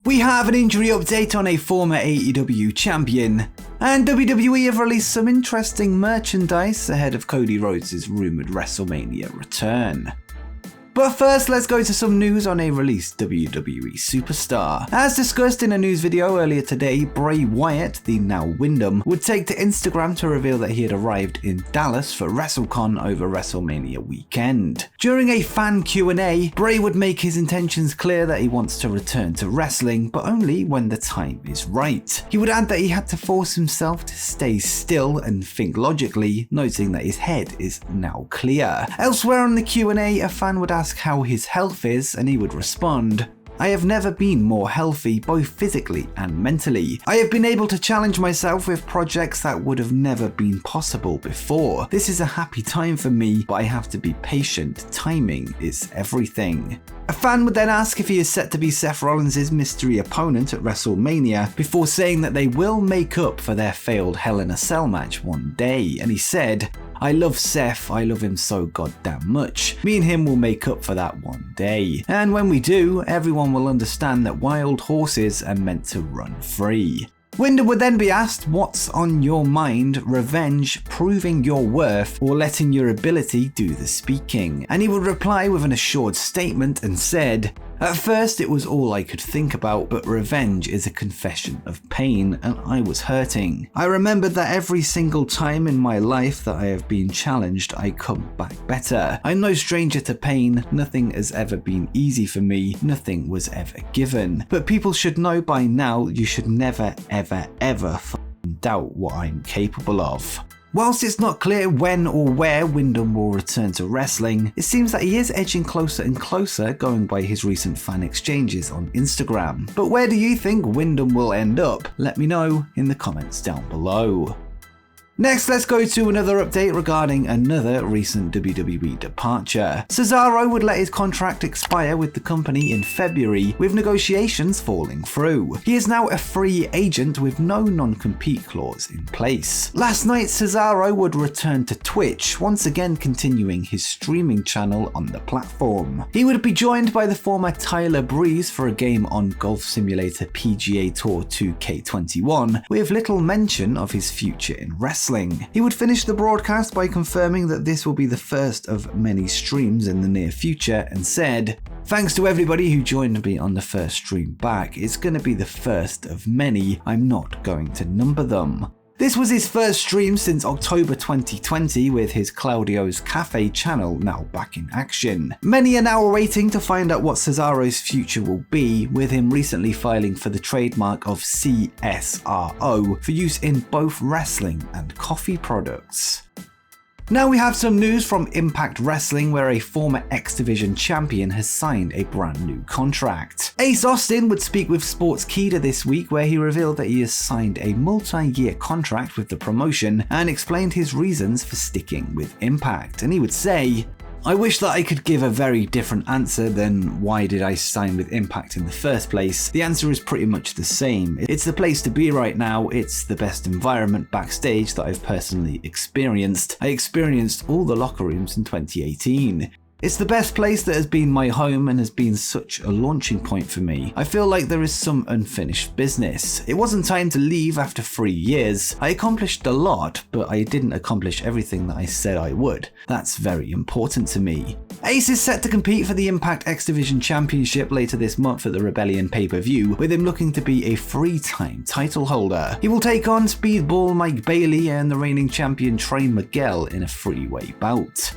We have an injury update on a former AEW champion, and WWE have released some interesting merchandise ahead of Cody Rhodes' rumoured WrestleMania return. But first, let's go to some news on a released WWE superstar. As discussed in a news video earlier today, Bray Wyatt, the now Wyndham, would take to Instagram to reveal that he had arrived in Dallas for WrestleCon over WrestleMania weekend. During a fan Q&A, Bray would make his intentions clear that he wants to return to wrestling, but only when the time is right. He would add that he had to force himself to stay still and think logically, noting that his head is now clear. Elsewhere on the Q&A, a fan would ask how his health is, and he would respond, "I have never been more healthy, both physically and mentally. I have been able to challenge myself with projects that would have never been possible before. This is a happy time for me, but I have to be patient. Timing is everything." A fan would then ask if he is set to be Seth Rollins' mystery opponent at WrestleMania, before saying that they will make up for their failed Hell in a Cell match one day, and he said, "I love Seth, I love him so goddamn much. Me and him will make up for that one day. And when we do, everyone will understand that wild horses are meant to run free." Wyndham would then be asked, "What's on your mind? Revenge, proving your worth, or letting your ability do the speaking?" And he would reply with an assured statement and said, "At first it was all I could think about, but revenge is a confession of pain, and I was hurting. I remembered that every single time in my life that I have been challenged, I come back better. I'm no stranger to pain, nothing has ever been easy for me, nothing was ever given. But people should know by now, you should never ever doubt what I'm capable of." Whilst it's not clear when or where Wyndham will return to wrestling, it seems that he is edging closer and closer, going by his recent fan exchanges on Instagram. But where do you think Wyndham will end up? Let me know in the comments down below. Next, let's go to another update regarding another recent WWE departure. Cesaro would let his contract expire with the company in February, with negotiations falling through. He is now a free agent with no non-compete clause in place. Last night, Cesaro would return to Twitch, once again continuing his streaming channel on the platform. He would be joined by the former Tyler Breeze for a game on Golf Simulator PGA Tour 2K21, with little mention of his future in wrestling. He would finish the broadcast by confirming that this will be the first of many streams in the near future, and said, "Thanks to everybody who joined me on the first stream back. It's going to be the first of many. I'm not going to number them." This was his first stream since October 2020, with his Claudio's Cafe channel now back in action. Many are now waiting to find out what Cesaro's future will be, with him recently filing for the trademark of CSRO for use in both wrestling and coffee products. Now we have some news from Impact Wrestling, where a former X Division champion has signed a brand new contract. Ace Austin would speak with Sportskeeda this week, where he revealed that he has signed a multi-year contract with the promotion and explained his reasons for sticking with Impact. And he would say, "I wish that I could give a very different answer than why did I sign with Impact in the first place. The answer is pretty much the same. It's the place to be right now. It's the best environment backstage that I've personally experienced. I experienced all the locker rooms in 2018. It's the best place that has been my home and has been such a launching point for me. I feel like there is some unfinished business. It wasn't time to leave after 3 years. I accomplished a lot, but I didn't accomplish everything that I said I would. That's very important to me." Ace is set to compete for the Impact X Division Championship later this month at the Rebellion pay-per-view, with him looking to be a three-time title holder. He will take on Speedball Mike Bailey and the reigning champion Trey Miguel in a three-way bout.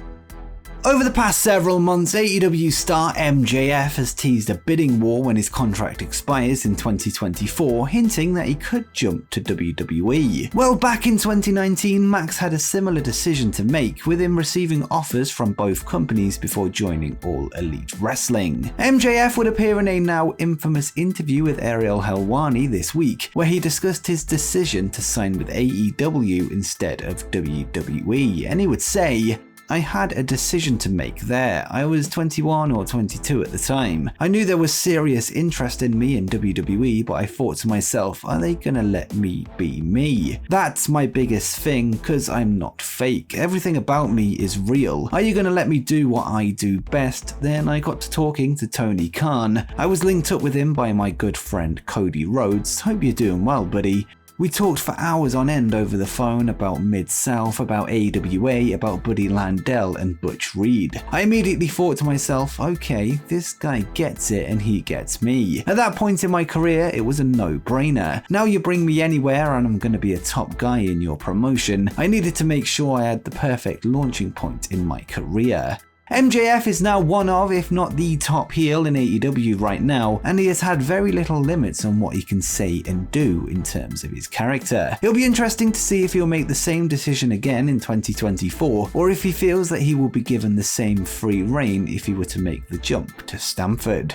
Over the past several months, AEW star MJF has teased a bidding war when his contract expires in 2024, hinting that he could jump to WWE. Well, back in 2019, Max had a similar decision to make, with him receiving offers from both companies before joining All Elite Wrestling. MJF would appear in a now infamous interview with Ariel Helwani this week, where he discussed his decision to sign with AEW instead of WWE, and he would say, I had a decision to make there. I was 21 or 22 at the time. I knew there was serious interest in me in WWE, but I thought to myself, are they gonna let me be me? That's my biggest thing, cause I'm not fake. Everything about me is real. Are you gonna let me do what I do best? Then I got to talking to Tony Khan. I was linked up with him by my good friend Cody Rhodes. Hope you're doing well, buddy. We talked for hours on end over the phone about Mid-South, about AWA, about Buddy Landel and Butch Reed. I immediately thought to myself, okay, this guy gets it and he gets me. At that point in my career, it was a no-brainer. Now you bring me anywhere and I'm going to be a top guy in your promotion. I needed to make sure I had the perfect launching point in my career. MJF is now one of, if not the top heel in AEW right now, and he has had very little limits on what he can say and do in terms of his character. It'll be interesting to see if he'll make the same decision again in 2024, or if he feels that he will be given the same free reign if he were to make the jump to Stamford.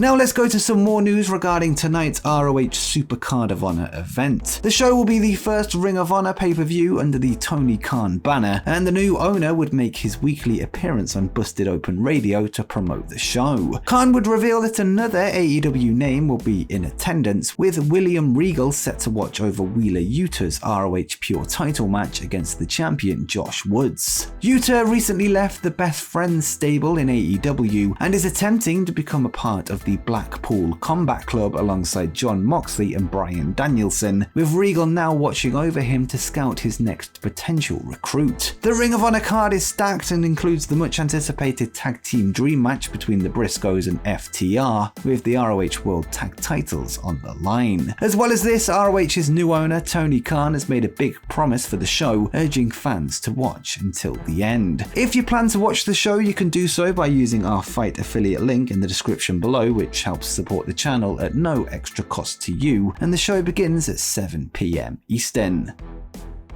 Now let's go to some more news regarding tonight's ROH Supercard of Honor event. The show will be the first Ring of Honor pay-per-view under the Tony Khan banner, and the new owner would make his weekly appearance on Busted Open Radio to promote the show. Khan would reveal that another AEW name will be in attendance, with William Regal set to watch over Wheeler Yuta's ROH Pure title match against the champion Josh Woods. Yuta recently left the Best Friends stable in AEW and is attempting to become a part of the Blackpool Combat Club alongside Jon Moxley and Bryan Danielson, with Regal now watching over him to scout his next potential recruit. The Ring of Honor card is stacked and includes the much anticipated tag team dream match between the Briscoes and FTR, with the ROH World Tag titles on the line. As well as this, ROH's new owner Tony Khan has made a big promise for the show, urging fans to watch until the end. If you plan to watch the show, you can do so by using our Fight affiliate link in the description below, which helps support the channel at no extra cost to you, and the show begins at 7 PM Eastern.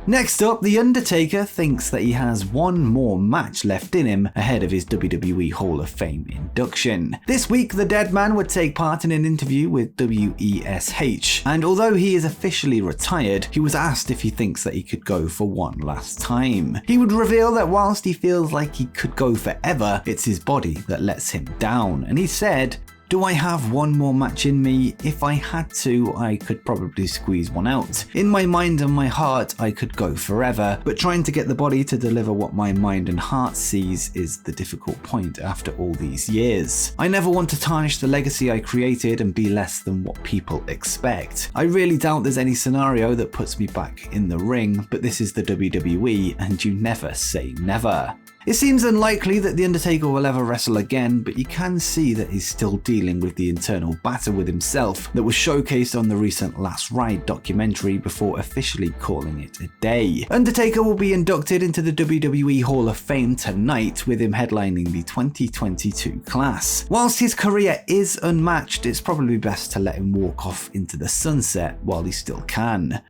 Next up, The Undertaker thinks that he has one more match left in him ahead of his WWE Hall of Fame induction. This week, the dead man would take part in an interview with WESH, and although he is officially retired, he was asked if he thinks that he could go for one last time. He would reveal that whilst he feels like he could go forever, it's his body that lets him down, and he said, "Do I have one more match in me? If I had to, I could probably squeeze one out. In my mind and my heart, I could go forever, but trying to get the body to deliver what my mind and heart sees is the difficult point after all these years. I never want to tarnish the legacy I created and be less than what people expect. I really doubt there's any scenario that puts me back in the ring, but this is the WWE and you never say never." It seems unlikely that The Undertaker will ever wrestle again, but you can see that he's still dealing with the internal battle with himself that was showcased on the recent Last Ride documentary before officially calling it a day. Undertaker will be inducted into the WWE Hall of Fame tonight, with him headlining the 2022 class. Whilst his career is unmatched, it's probably best to let him walk off into the sunset while he still can.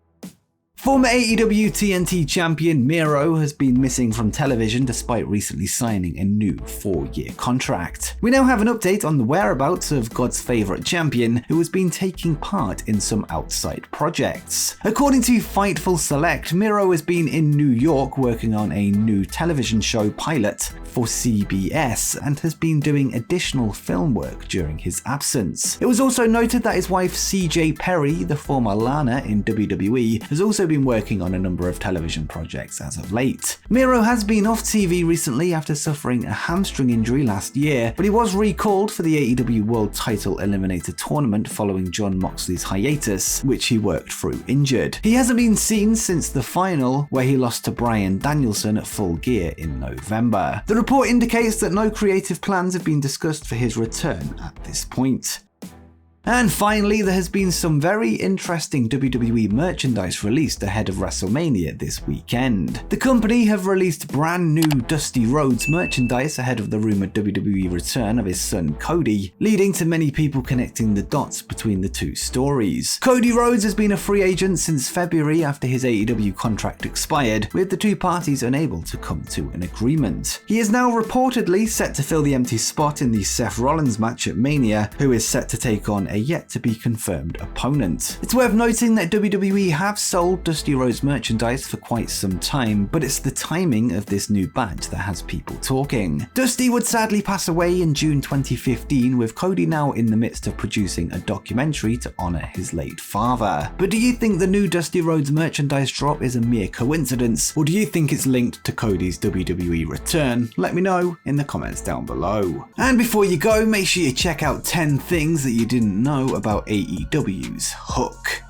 Former AEW TNT champion Miro has been missing from television despite recently signing a new 4-year contract. We now have an update on the whereabouts of God's favourite champion, who has been taking part in some outside projects. According to Fightful Select, Miro has been in New York working on a new television show pilot for CBS and has been doing additional film work during his absence. It was also noted that his wife CJ Perry, the former Lana in WWE, has also been working on a number of television projects as of late. Miro has been off TV recently after suffering a hamstring injury last year, but he was recalled for the AEW World Title Eliminator Tournament following Jon Moxley's hiatus, which he worked through injured. He hasn't been seen since the final, where he lost to Bryan Danielson at Full Gear in November. The report indicates that no creative plans have been discussed for his return at this point. And finally, there has been some very interesting WWE merchandise released ahead of WrestleMania this weekend. The company have released brand new Dusty Rhodes merchandise ahead of the rumored WWE return of his son Cody, leading to many people connecting the dots between the two stories. Cody Rhodes has been a free agent since February after his AEW contract expired, with the two parties unable to come to an agreement. He is now reportedly set to fill the empty spot in the Seth Rollins match at Mania, who is set to take on a yet-to-be confirmed opponent. It's worth noting that WWE have sold Dusty Rhodes merchandise for quite some time, but it's the timing of this new batch that has people talking. Dusty would sadly pass away in June 2015, with Cody now in the midst of producing a documentary to honour his late father. But do you think the new Dusty Rhodes merchandise drop is a mere coincidence, or do you think it's linked to Cody's WWE return? Let me know in the comments down below. And before you go, make sure you check out 10 things that you didn't know about AEW's Hook.